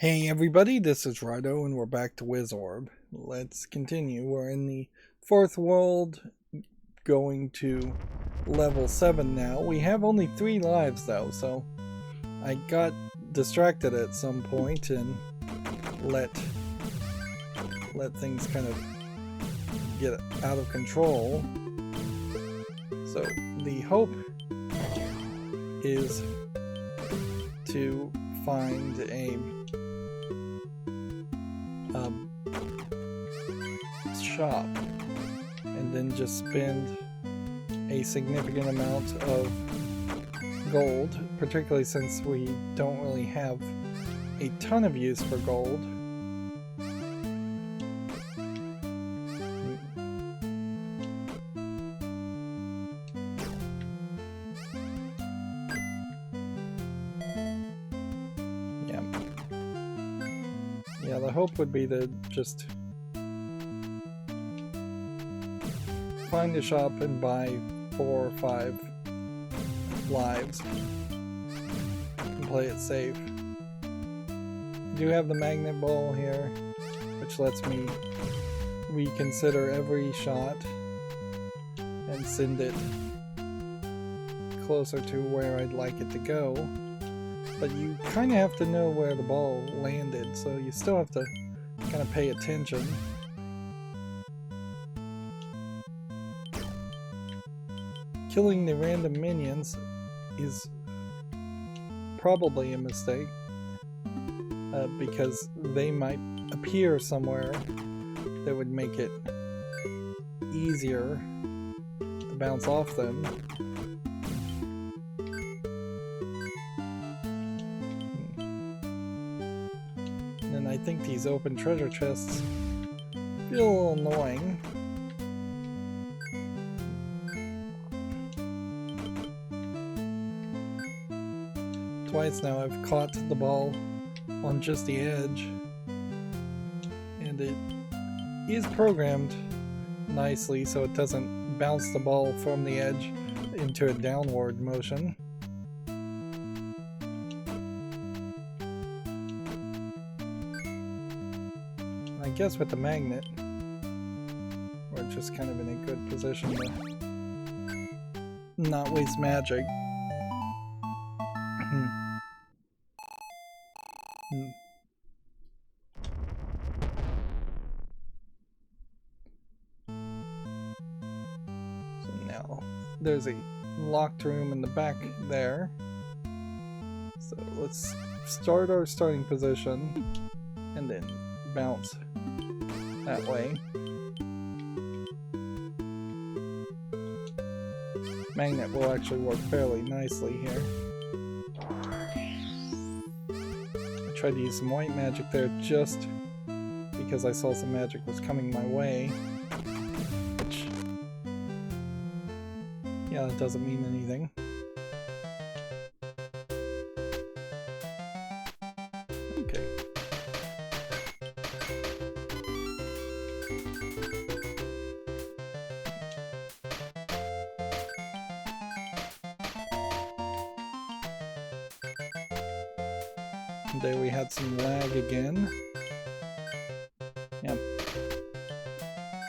Hey everybody, this is Rydo and we're back to Wizorb. Let's continue. We're in the fourth world, going to level 7 now. We have only 3 lives though, so I got distracted at some point and let things kind of get out of control. So the hope is to find a shop and then just spend a significant amount of gold, particularly since we don't really have a ton of use for gold. Yeah, the hope would be to just find a shop and buy 4 or 5 lives and play it safe. I do have the magnet ball here, which lets me reconsider every shot and send it closer to where I'd like it to go. But you kind of have to know where the ball landed, so you still have to kind of pay attention. Killing the random minions is probably a mistake, because they might appear somewhere that would make it easier to bounce off them. And I think these open treasure chests feel a little annoying. Twice now I've caught the ball on just the edge, and it is programmed nicely so it doesn't bounce the ball from the edge into a downward motion. I guess with the magnet we're just kind of in a good position to not waste magic. So now there's a locked room in the back there. So let's start our starting position and then bounce that way. Magnet will actually work fairly nicely here. Tried to use some white magic there just because I saw some magic was coming my way, which, yeah, that doesn't mean anything. Okay. There we had some lag again. Yep.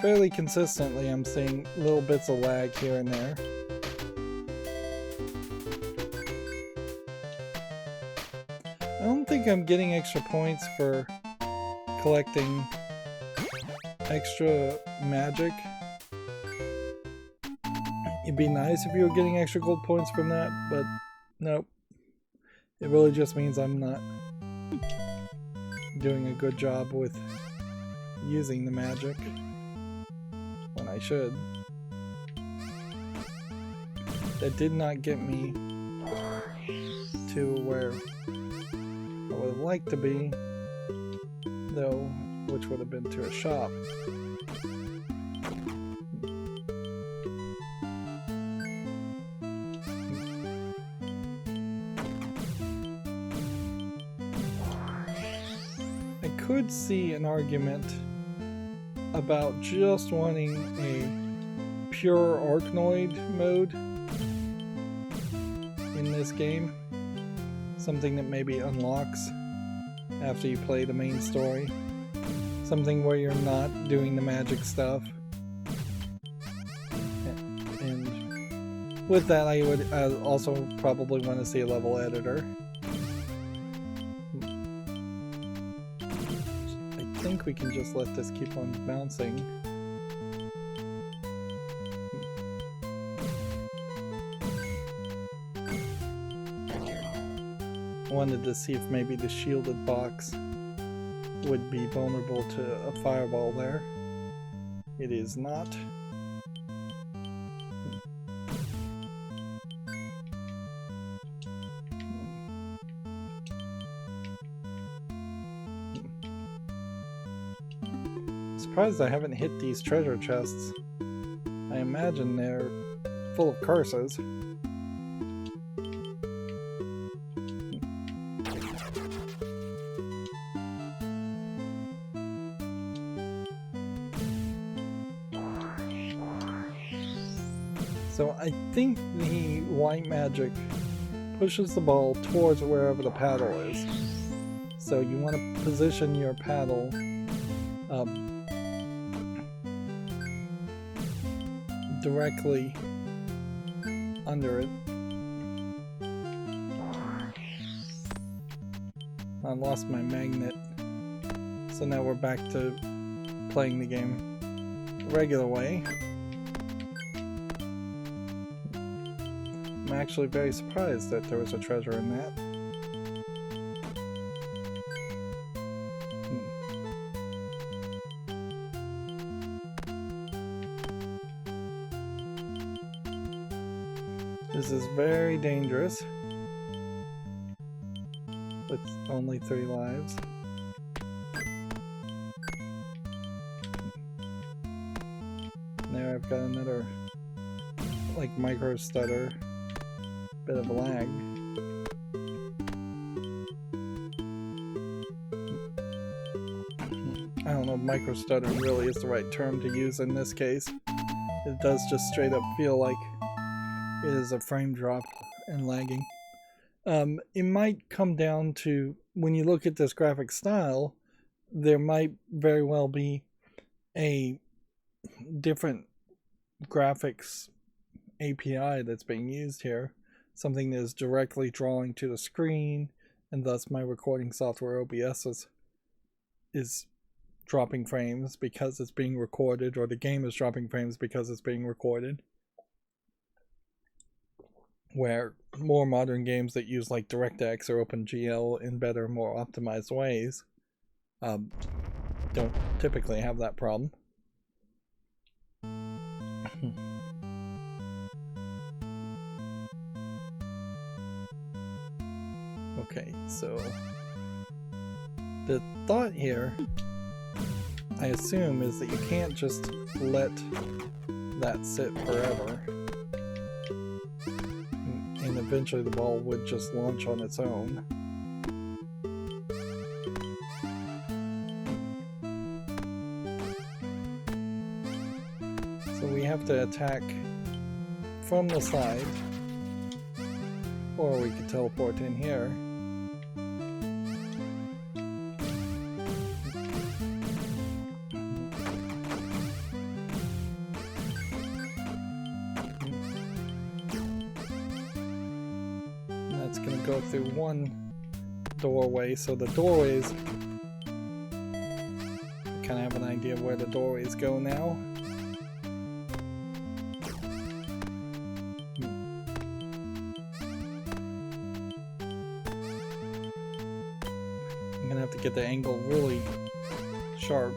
Fairly consistently I'm seeing little bits of lag here and there. I don't think I'm getting extra points for collecting extra magic. It'd be nice if you were getting extra gold points from that, but nope. It really just means I'm not doing a good job with using the magic when I should. That did not get me to where I would have liked to be, though, which would have been to a shop. Could see an argument about just wanting a pure Arkanoid mode in this game. something that maybe unlocks after you play the main story. Something where you're not doing the magic stuff. And with that, I would also probably want to see a level editor. I think we can just let this keep on bouncing. I wanted to see if maybe the shielded box would be vulnerable to a fireball there. It is not. Surprised I haven't hit these treasure chests. I imagine they're full of curses. So I think the white magic pushes the ball towards wherever the paddle is. So you want to position your paddle directly under it. I lost my magnet. So now we're back to playing the game the regular way. I'm actually very surprised that there was a treasure in that. This is very dangerous. With only 3 lives. There I've got another like micro stutter. Bit of lag. I don't know if micro stuttering really is the right term to use in this case. It does just straight up feel like it is a frame drop and lagging. It might come down to, when you look at this graphic style, there might very well be a different graphics API that's being used here. Something that is directly drawing to the screen, and thus my recording software OBS is dropping frames because it's being recorded, or the game is dropping frames because it's being recorded. Where more modern games that use like DirectX or OpenGL in better, more optimized ways don't typically have that problem. Okay, so the thought here, I assume, is that you can't just let that sit forever, and eventually the ball would just launch on its own. So we have to attack from the side, or we could teleport in here. Go through one doorway, so the doorways, kind of have an idea of where the doorways go now. I'm gonna have to get the angle really sharp.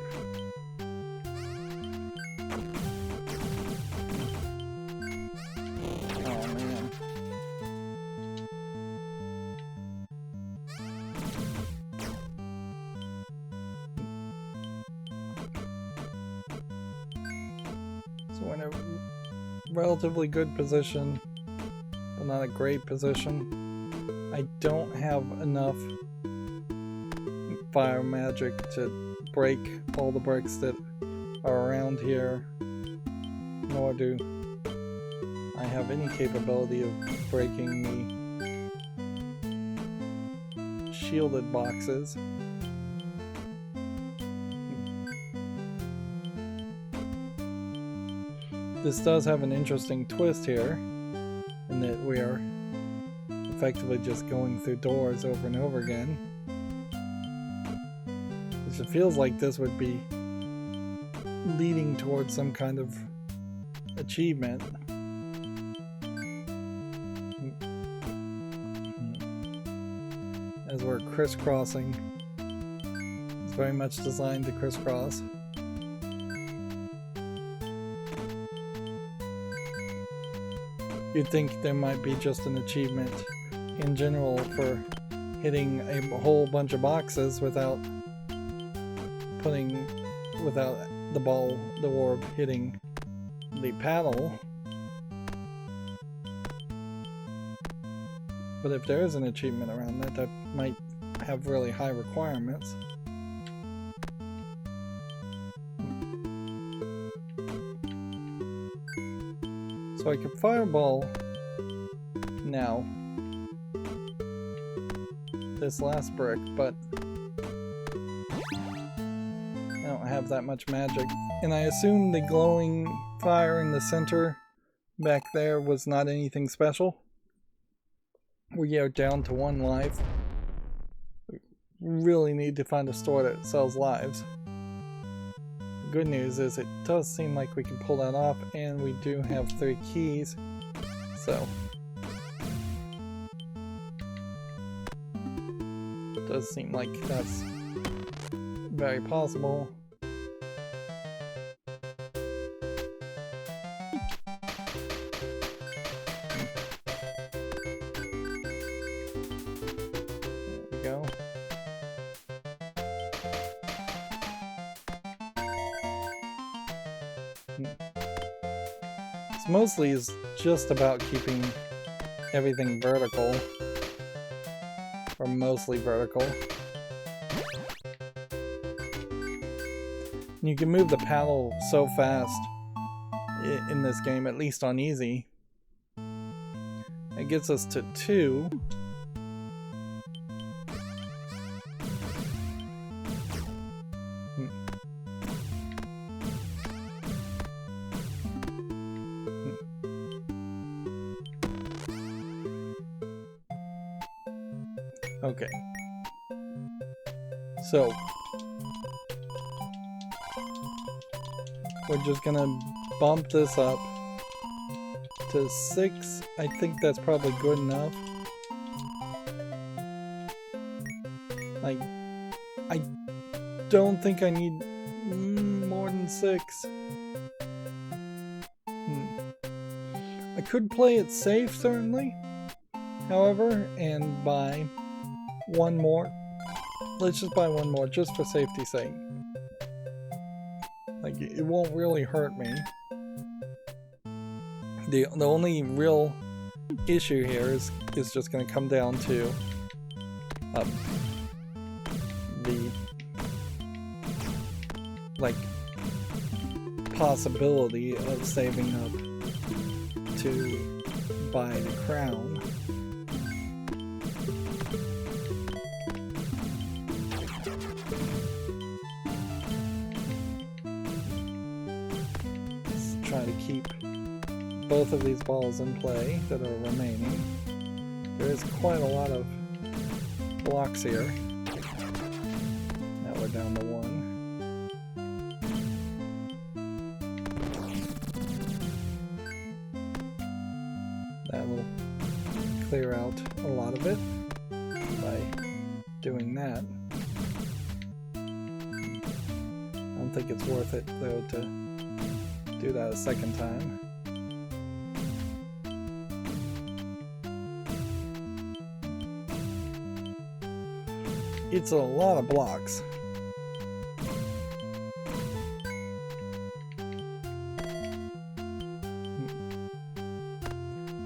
Relatively good position, but not a great position. I don't have enough fire magic to break all the bricks that are around here, nor do I have any capability of breaking the shielded boxes. This does have an interesting twist here, in that we are effectively just going through doors over and over again. It feels like this would be leading towards some kind of achievement. As we're crisscrossing. It's very much designed to crisscross. You'd think there might be just an achievement in general for hitting a whole bunch of boxes without the orb hitting the paddle. But if there is an achievement around that, that might have really high requirements. So I can fireball now this last brick, but I don't have that much magic. And I assume the glowing fire in the center back there was not anything special. We are down to 1 life. We really need to find a store that sells lives. The good news is it does seem like we can pull that off, and we do have 3 keys. So it does seem like that's very possible. Mostly is just about keeping everything vertical, or mostly vertical. You can move the paddle so fast in this game, at least on easy. It gets us to 2. Okay, so we're just gonna bump this up to 6. I think that's probably good enough. I don't think I need more than 6. I could play it safe, certainly, however, and buy 1 more. Let's just buy 1 more, just for safety's sake. Like, it won't really hurt me. The only real issue here is just going to come down to the possibility of saving up to buy the crown. Keep both of these balls in play that are remaining. There is quite a lot of blocks here. Now we're down to 1. That will clear out a lot of it by doing that. I don't think it's worth it though to do that a second time. It's a lot of blocks.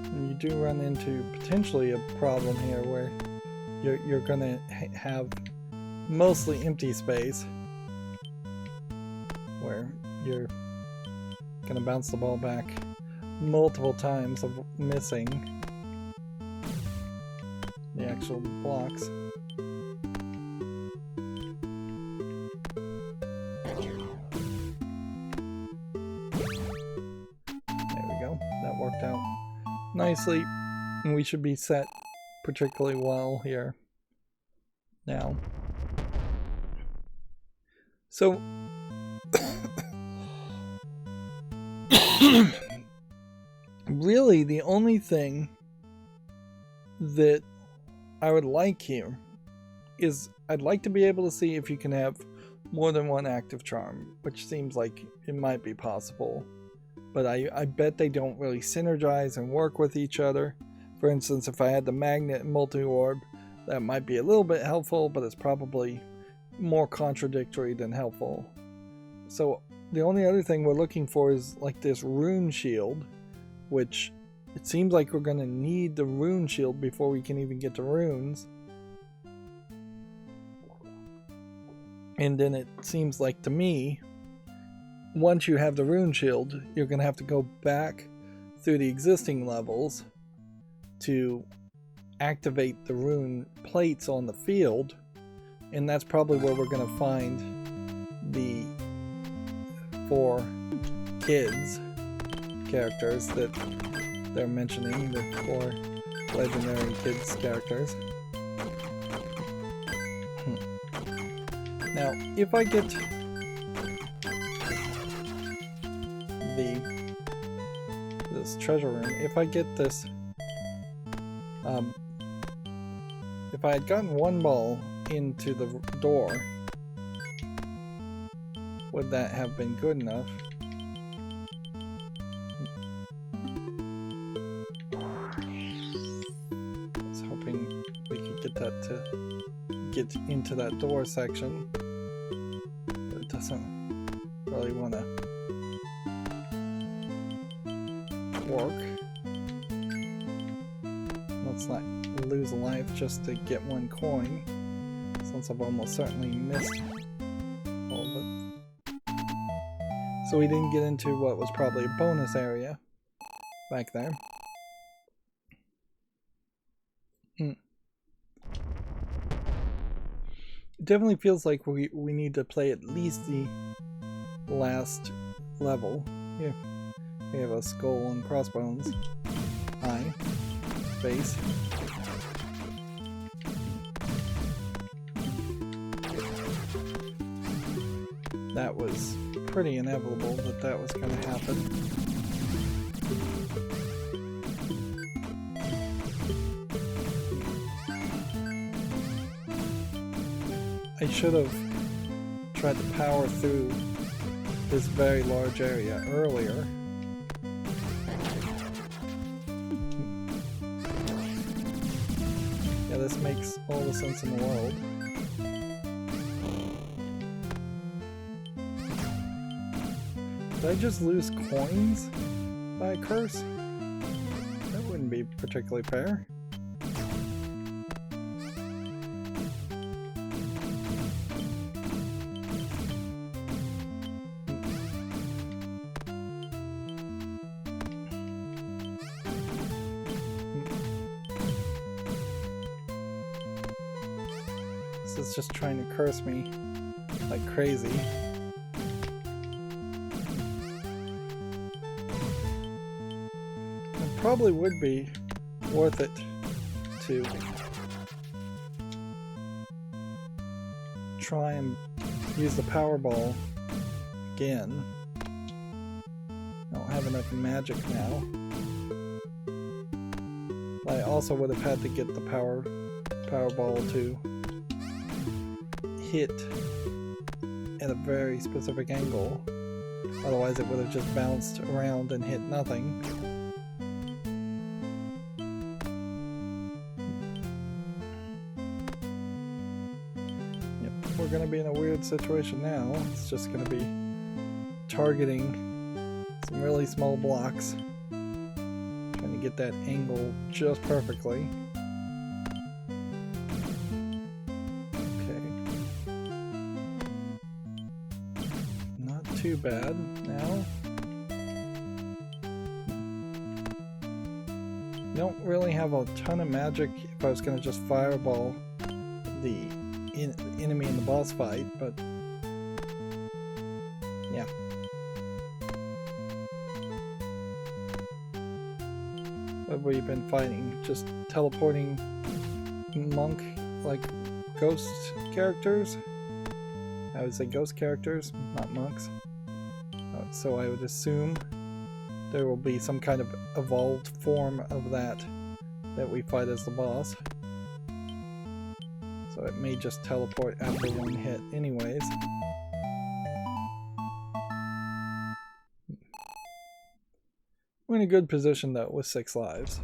And you do run into potentially a problem here where you're gonna have mostly empty space where you're gonna bounce the ball back multiple times of missing the actual blocks. nicely, and we should be set particularly well here now. So really the only thing that I would like here is I'd like to be able to see if you can have more than one active charm, which seems like it might be possible, but I bet they don't really synergize and work with each other. For instance, if I had the magnet and multi-orb, that might be a little bit helpful, but it's probably more contradictory than helpful. So the only other thing we're looking for is like this rune shield, which it seems like we're going to need the rune shield before we can even get to runes. And then it seems like to me, once you have the rune shield, you're going to have to go back through the existing levels to activate the rune plates on the field. And that's probably where we're going to find the 4 kids characters that they're mentioning, the 4 legendary kids characters. Now, if I get this treasure room, if I get this, if I had gotten 1 ball into the door, would that have been good enough? I was hoping we could get that to get into that door section, but it doesn't really want to work. Let's not lose a life just to get 1 coin, since I've almost certainly missed all of it. So we didn't get into what was probably a bonus area back there. It definitely feels like we need to play at least the last level. Here we have a skull and crossbones. Eye. Face. That was pretty inevitable that that was going to happen. I should have tried to power through this very large area earlier. Yeah, this makes all the sense in the world. Did I just lose coins by a curse? That wouldn't be particularly fair. This is just trying to curse me like crazy. Probably would be worth it to try and use the Powerball again. I don't have enough magic now. I also would have had to get the Powerball to hit at a very specific angle. Otherwise it would have just bounced around and hit nothing. We're going to be in a weird situation now. It's just going to be targeting some really small blocks, trying to get that angle just perfectly. Okay. Not too bad now. Don't really have a ton of magic if I was going to just fireball the enemy in the boss fight, but yeah. But have we been fighting? Just teleporting monk, like ghost characters? I would say ghost characters, not monks. So I would assume there will be some kind of evolved form of that we fight as the boss. So it may just teleport after one hit anyways. We're in a good position though with 6 lives.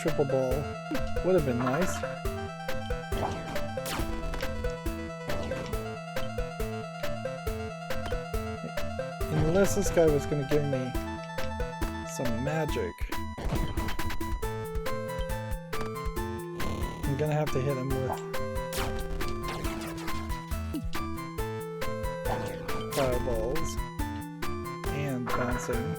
Triple ball would have been nice. Unless this guy was going to give me some magic. I'm going to have to hit him with fireballs and bouncing.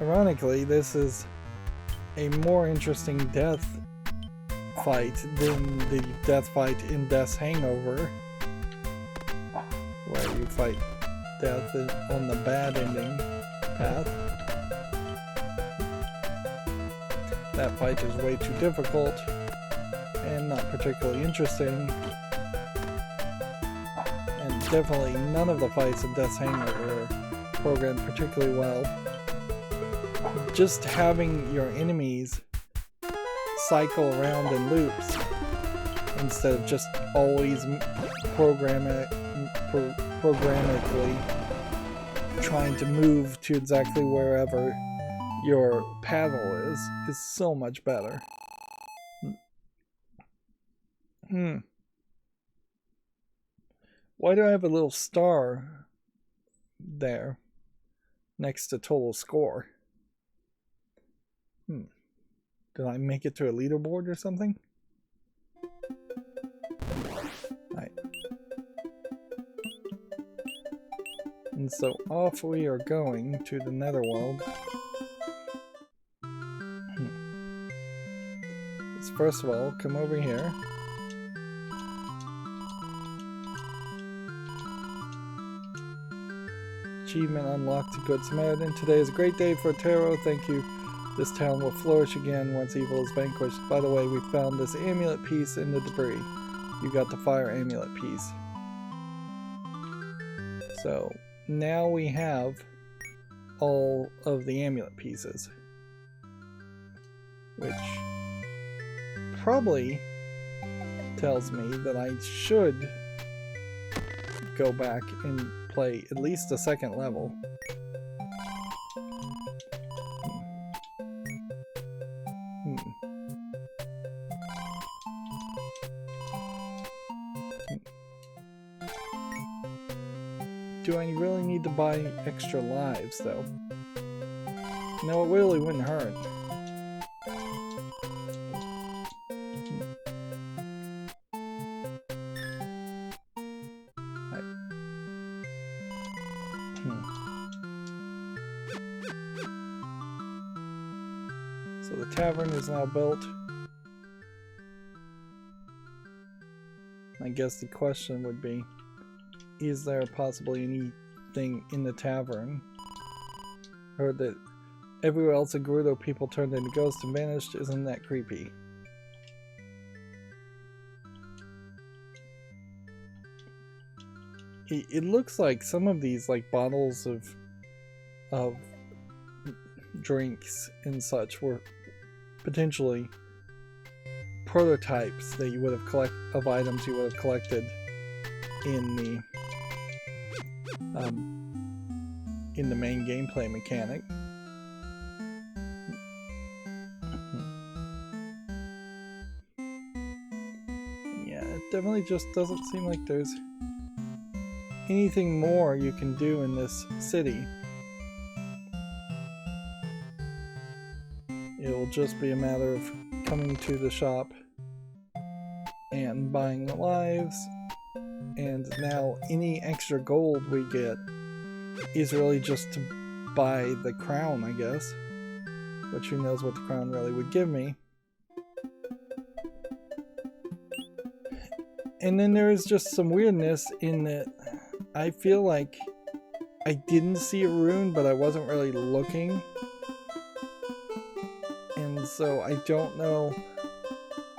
Ironically, this is a more interesting death fight than the death fight in Death's Hangover, where you fight death on the bad ending path. That fight is way too difficult and not particularly interesting, and definitely none of the fights in Death's Hangover are programmed particularly well. Just having your enemies cycle around in loops instead of just always programmatically trying to move to exactly wherever your paddle is so much better. Why do I have a little star there next to total score? Did I make it to a leaderboard or something? Right. And so off we are going to the netherworld. Let's first of all come over here. Achievement unlocked to Good Samaritan. Today is a great day for tarot. Thank you. This town will flourish again once evil is vanquished. By the way, we found this amulet piece in the debris. You got the fire amulet piece. So now we have all of the amulet pieces, which probably tells me that I should go back and play at least the second level. Do I really need to buy extra lives, though? No, it really wouldn't hurt. So the tavern is now built. I guess the question would be, is there possibly anything in the tavern? Heard that everywhere else in Gorudo people turned into ghosts and vanished. Isn't that creepy? It looks like some of these, like bottles of drinks and such, were potentially prototypes that you would have of items you would have collected in the main gameplay mechanic. Yeah, it definitely just doesn't seem like there's anything more you can do in this city. It will just be a matter of coming to the shop and buying the lives, and now any extra gold we get is really just to buy the crown, I guess, which who knows what the crown really would give me. And then there is just some weirdness in that I feel like I didn't see a rune, but I wasn't really looking. And so I don't know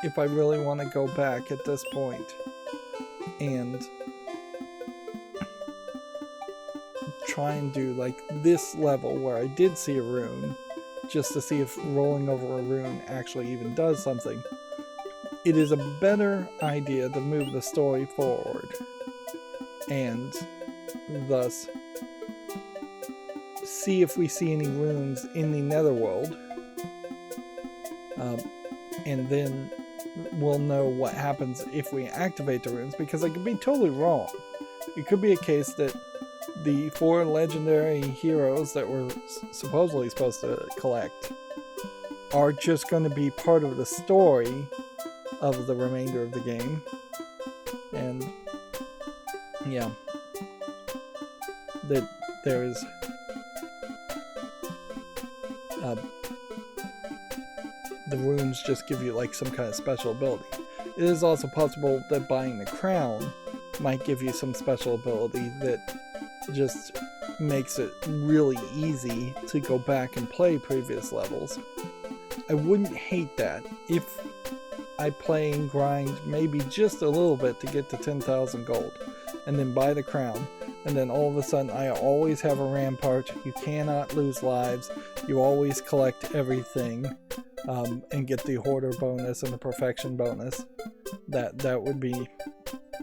if I really want to go back at this point and try and do like this level where I did see a rune, just to see if rolling over a rune actually even does something. It is a better idea to move the story forward and thus see if we see any runes in the netherworld, and then we'll know what happens if we activate the runes, because I could be totally wrong. It could be a case that the 4 legendary heroes that we're supposedly supposed to collect are just going to be part of the story of the remainder of the game. And yeah, that there is the runes just give you like some kind of special ability. It is also possible that buying the crown might give you some special ability that just makes it really easy to go back and play previous levels. I wouldn't hate that if I play and grind maybe just a little bit to get to 10,000 gold and then buy the crown, and then all of a sudden I always have a rampart. You cannot lose lives. You always collect everything, and get the hoarder bonus and the perfection bonus. That would be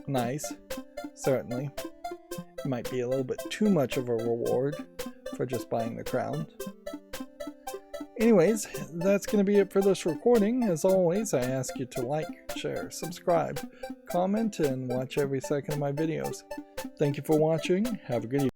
nice, certainly. It might be a little bit too much of a reward for just buying the crown. Anyways, that's going to be it for this recording. As always, I ask you to like, share, subscribe, comment, and watch every second of my videos. Thank you for watching. Have a good evening.